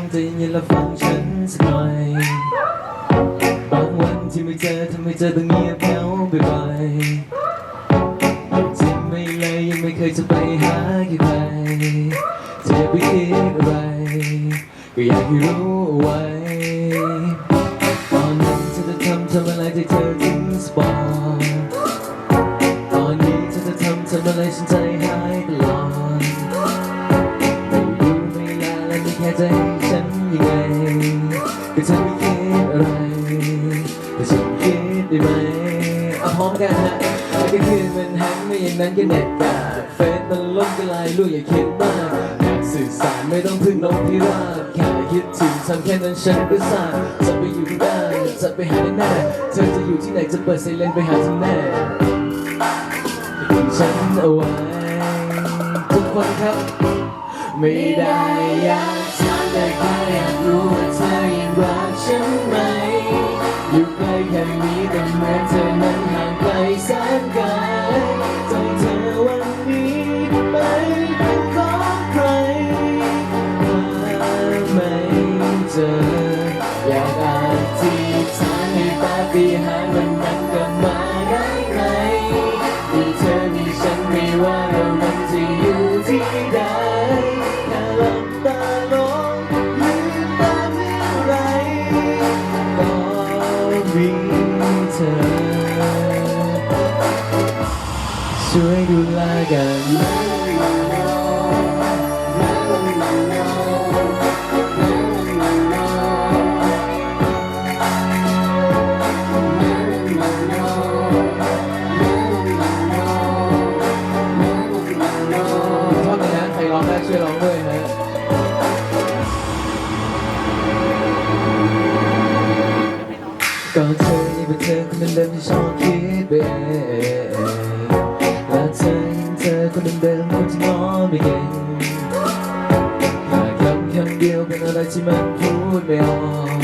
มใจเย็นๆแล้วฟังฉันสักหน่อยบางวันที่ไม่เจอทำให้เจอต้องเงียบเหงาไปบ่อยจริงไม่เลยยังไม่เคยจะไปหาใครเธอไปคิดอะไรก็อยากให้รู้เอาไว้ตอนนั้นเธอจะทำอะไรที่เธอถึงสปอร์ตอนนี้เธอจะทำอะไรฉันใจหายตลอดไม่รู้ไม่ลาและไม่แค่ใจฉันยังไงก็เธอไม่คิดอะไรแต่ฉันคิดได้ไหมเอาพร้อมกันฮะแล้วก็คืนมันหันไม่อย่างนั้นก็เน็ตกาดเฟซมันล้มก็ลายลูกอย่าคิดมากอยากสื่อสารไม่ต้องพึ่งลงพิราบแค่คิดถึงทำแค่นั้นฉันก็ทราบจะไปอยู่ที่ไหนจะไปหาแน่เธอจะอยู่ที่ไหนจะเปิดไซเรนไปหาที่แน่ทิ้งฉันเอาไว้ทุกคนครับไม่ได้อยากถามแต่แค่อยากรู้ว่าเธอยังรักฉันไหมอยู่ใกล้แค่นี้แต่เหมือนเธอนั้นห่างไกลแสนไกลใจเธอวันนี้ไม่เป็นของใครหาไม่เจออยากอธิษฐานให้ปาฏิหาริย์มันก็มาได้ไงมีเธอมีฉันไม่ว่าเรานั้นจะอยู่ที่ใดแค่หลับตาลงลืมตาเมื่อไรก็มีเธอช่วยดูแลกันช่วยร้องด้วยฮะก็เธอนี่เป็นเธอคนเดิมที่ชอบคิดไปเองและเธอยังเธอคนเดิมคนที่ง้อไม่เก่งหากคำเดียวเป็นอะไรที่มันพูดไม่ออก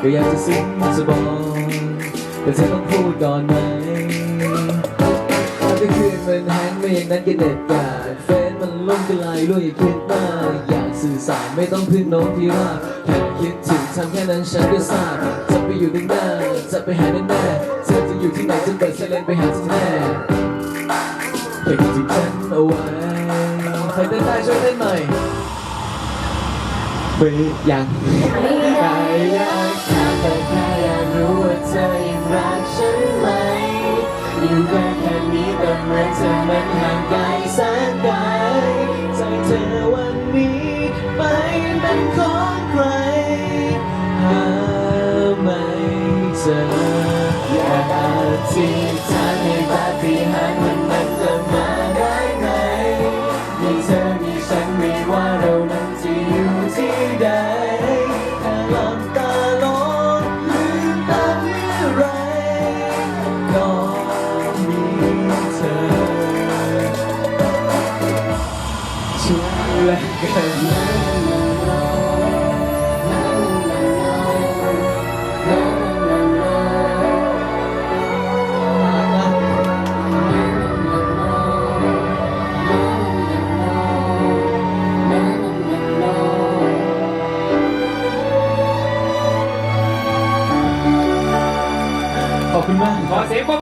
ก็อยากจะซึ้งจะบอกแต่เธอต้องพูดก่อนไหมถ้าจะคืนมันแห้งไม่อย่างนั้นก็เด็ดขาดเฟซมันล่มก็ลายลูกอย่าคิดมากอยากสื่อสารไม่ต้องพึ่งโน้มพิราบแค่คิดถึงทำแค่นั้นฉันก็ทราบจะไปอยู่ตรงหน้าจะไปหาแน่เธอจะอยู่ที่ไหนจะเปิดไซเรนไปหาที่แน่แค่คิดถึงฉันเอาไว้ใครเต้นได้ช่วยเต้นหน่อยไม่ยังไม่อยากถามแต่แค่อยากรู้ว่าเธอยังรักฉันไหมอยู่ใกล้แค่นี้แต่เหมือนเธอมันห่างไกลแสนไกลใจเธอวันนี้ไม่เป็นของใครหาไม่เจออยากอธิษฐานให้ปาฏิหาริย์มันจะมาได้ไงมีเธอมีฉันไม่ว่าเรานั้นจะอยู่ที่ใดแค่หลับตาลงลืมตาเมื่อไรก็มีเธอช่วยแลกกัน